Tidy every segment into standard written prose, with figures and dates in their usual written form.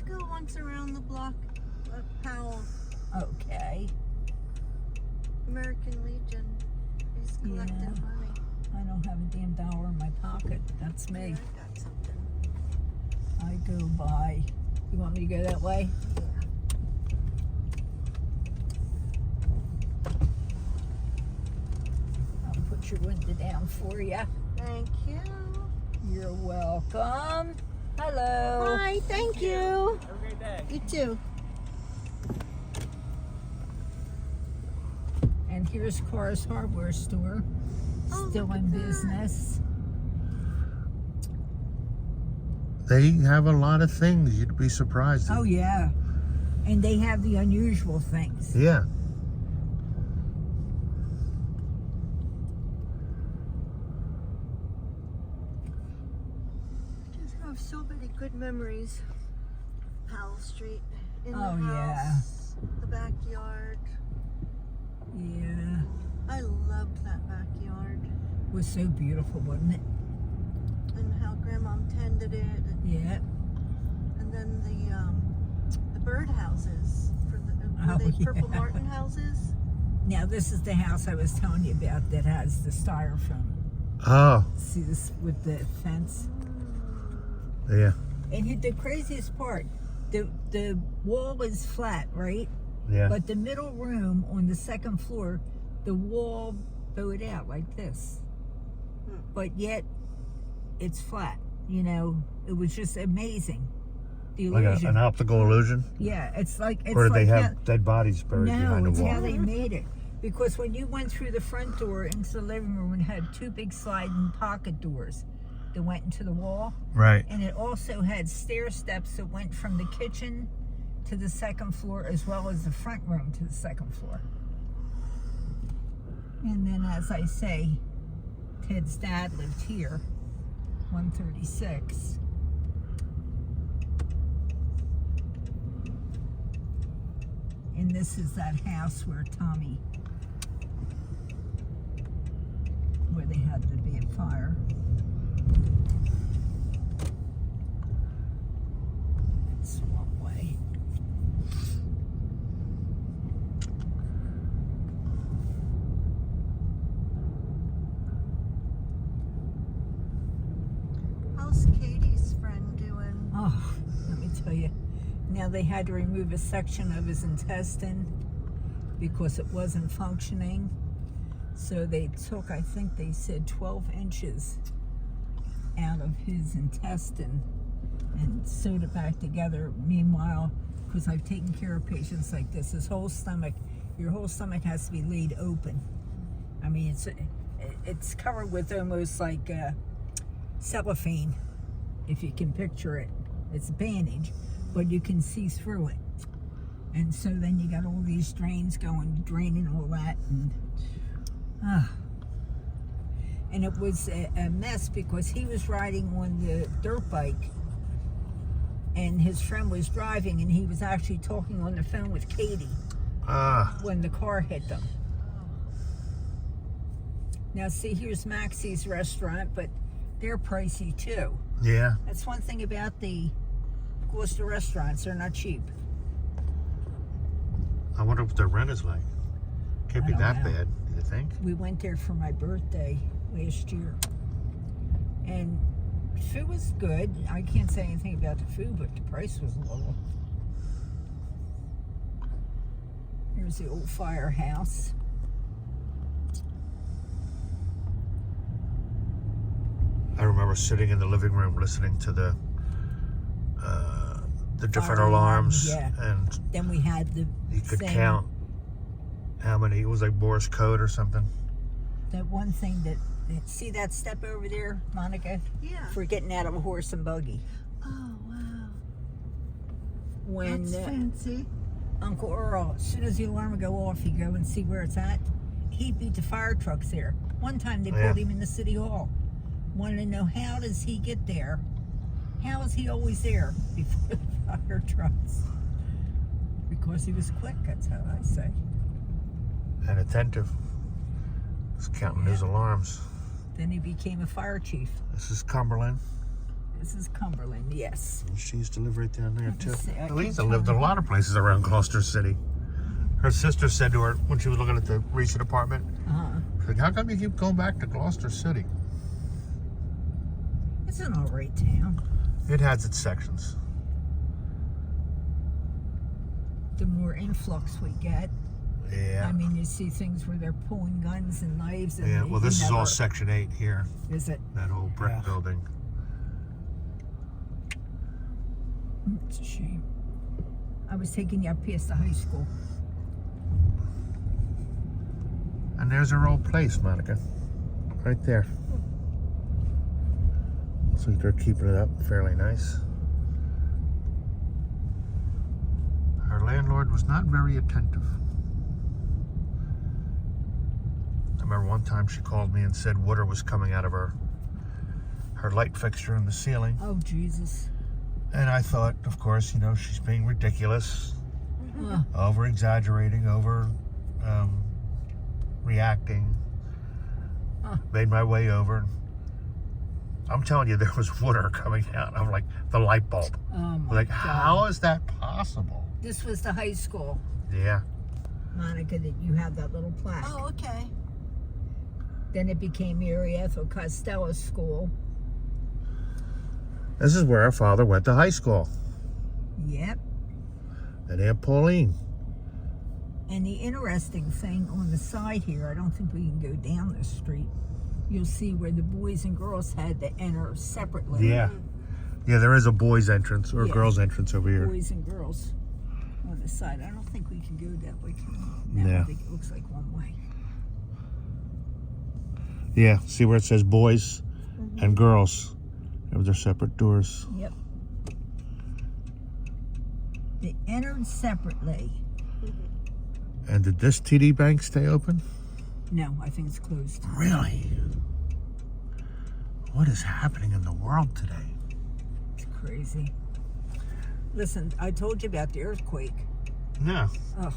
Let's go once around the block of Powell. Okay. American Legion is collecting money. I don't have a damn dollar in my pocket. That's me. Yeah, I got something. I go by. You want me to go that way? Yeah. I'll put your window down for you. Thank you. You're welcome. Hello. Hi, thank you. Have a great day. You too. And here's Carr's Hardware Store. Oh, Still look in at that. business. They have a lot of things. You'd be surprised. Oh, yeah. And they have the unusual things. Yeah. I just have so many good memories. Powell Street. In Oh, the yeah. house, the backyard. Yeah. I loved that backyard. It was so beautiful, wasn't it? And how Grandma tended it. Yeah. And then the bird houses. Were Oh, they Purple yeah. Martin houses? Now, this is the house I was telling you about that has the styrofoam. Oh, See this with the fence? yeah. And the craziest part, the wall is flat, right? Yeah. But the middle room on the second floor, the wall bowed out like this. But yet, it's flat. You know, it was just amazing. The Like illusion. an optical illusion? Yeah, it's like Or did like they how- have dead bodies buried behind No, it's the how wall? they made it. Because when you went through the front door into the living room, it had two big sliding pocket doors that went into the wall. Right. And it also had stair steps that went from the kitchen to the second floor, as well as the front room to the second floor. And then, as I say, Ted's dad lived here, 136. And this is that house where where they had the big fire. It's one way. How's Katie's friend doing? Oh, let me tell you. Now they had to remove a section of his intestine because it wasn't functioning. So they took, I think they said 12 inches out of his intestine and sewed it back together. Meanwhile, because I've taken care of patients like this, your whole stomach has to be laid open. I mean, it's covered with almost like cellophane, if you can picture it. It's a bandage, but you can see through it. And so then you got all these drains going, draining all that, and it was a mess because he was riding on the dirt bike and his friend was driving, and he was actually talking on the phone with Katie when the car hit them. Now see, here's Maxie's restaurant, but they're pricey too. Yeah. That's one thing about the Gloucester restaurants, they're not cheap. I wonder what their rent is like. Can't be I don't that know. bad, do you think? We went there for my birthday last year, and food was good. I can't say anything about the food, but the price was low. Here's the old firehouse. I remember sitting in the living room listening to the different Fire alarms, alarm, and Then we had the you could thing, count how many. It was like Morse code or something. that one thing that see that step over there, Monica, Yeah. for getting out of a horse and buggy. Oh, wow. When That's fancy. Uncle Earl, as soon as the alarm would go off, he'd go and see where it's at. He beat the fire trucks there. One time they pulled him in the city hall. Wanted to know, how does he get there? How is he always there before the fire trucks? Because he was quick, that's how I say. And attentive. Just counting his alarms. Then he became a fire chief. This is Cumberland. This is Cumberland, yes. She used to live right down there, too. see, I Lisa can lived in a lot of places around Gloucester City. Her sister said to her when she was looking at the recent apartment, she's like, how come you keep going back to Gloucester City? It's an alright town. It has its sections. The more influx we get, Yeah. I mean, you see things where they're pulling guns and knives. And Yeah, they well, this is all never- Section 8 here. Is it? That old brick building. It's a shame. I was taking you up past the high school. And there's her old place, Monica. Right there. Looks like they're keeping it up fairly nice. Her landlord was not very attentive. I remember one time she called me and said water was coming out of her light fixture in the ceiling. Oh, Jesus. And I thought, of course, she's being ridiculous, over-exaggerating, reacting. Made my way over. I'm telling you, there was water coming out. I'm like, the light bulb. Oh, my Like, God. how is that possible? This was the high school, Yeah. Monica, that you had that little plaque. Oh, okay. Then it became Mary Ethel Costello's school. This is where our father went to high school. Yep. And Aunt Pauline. And the interesting thing on the side here, I don't think we can go down this street. You'll see where the boys and girls had to enter separately. Yeah. Yeah, there is a boys' entrance or a Yeah. girls' entrance over here. Boys and girls on the side. I don't think we can go that way. No, Yeah. I think it looks like one way. Yeah, see where it says boys and girls. Have their separate doors. Yep. They entered separately. And did this TD Bank stay open? No, I think it's closed. Really? What is happening in the world today? It's crazy. Listen, I told you about the earthquake. Yeah. Oh,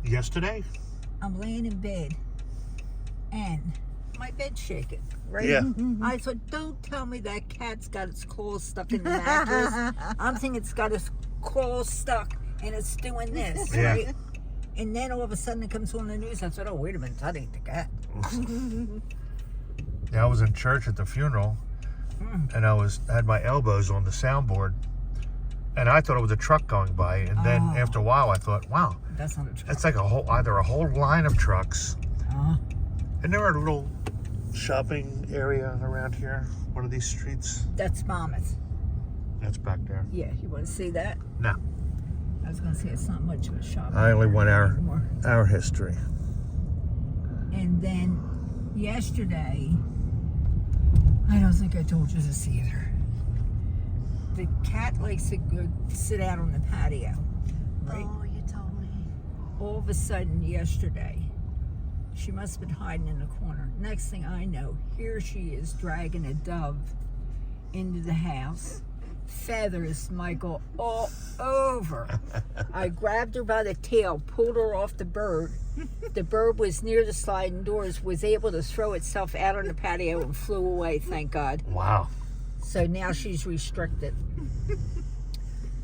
Yesterday? I'm laying in bed and my bed's shaking, right? Yeah. I thought, don't tell me that cat's got its claws stuck in the mattress. I'm thinking it's got its claws stuck and it's doing this, Yeah. right? And then all of a sudden it comes on the news. I thought, oh, wait a minute, that ain't the cat. Yeah, I was in church at the funeral, and I had my elbows on the soundboard, and I thought it was a truck going by. And then after a while, I thought, wow, That's not a truck. it's like either a whole line of trucks, Uh, and there were a little shopping area around here, one of these streets. that's Monmouth. That's back there. Yeah, you want to see that? No, I was going to say it's not much of a shop. I only want anymore. our history. And then yesterday, I don't think I told you this either. The cat likes to go sit out on the patio, right? Oh, you told me. All of a sudden yesterday, she must have been hiding in the corner. Next thing I know, here she is dragging a dove into the house. Feathers, Michael, all over. I grabbed her by the tail, pulled her off the bird. The bird was near the sliding doors, was able to throw itself out on the patio and flew away, thank God. Wow. So now she's restricted.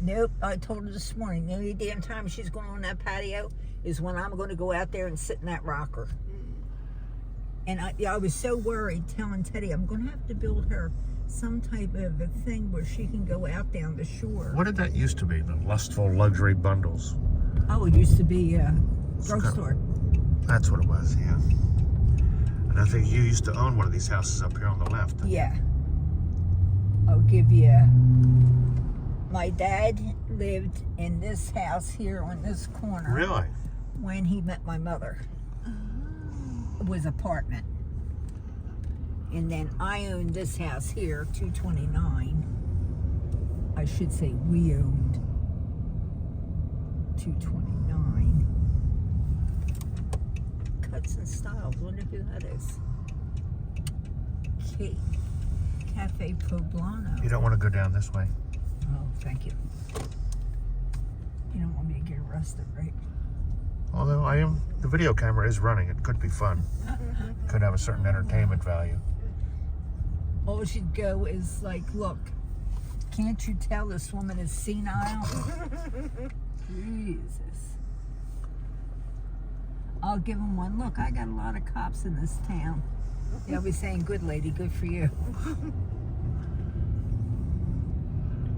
Nope, I told her this morning, the only damn time she's going on that patio is when I'm going to go out there and sit in that rocker. And I was so worried telling Teddy, I'm going to have to build her some type of a thing where she can go out down the shore. What did that used to be? The lustful luxury bundles. Oh, it used to be a drugstore. That's what it was, yeah. And I think you used to own one of these houses up here on the left. Yeah. I'll give you. My dad lived in this house here on this corner. Really? When he met my mother. It was apartment. And then I owned this house here, 229. I should say we owned 229. Cuts and Styles, wonder who that is. Cafe Poblano. You don't want to go down this way. Oh, thank you. You don't want me to get arrested, right? Although the video camera is running. It could be fun. Could have a certain entertainment value. All she'd go is like, look, Can't you tell this woman is senile? Jesus. I'll give him one. Look, I got a lot of cops in this town. They'll be saying, good lady, good for you.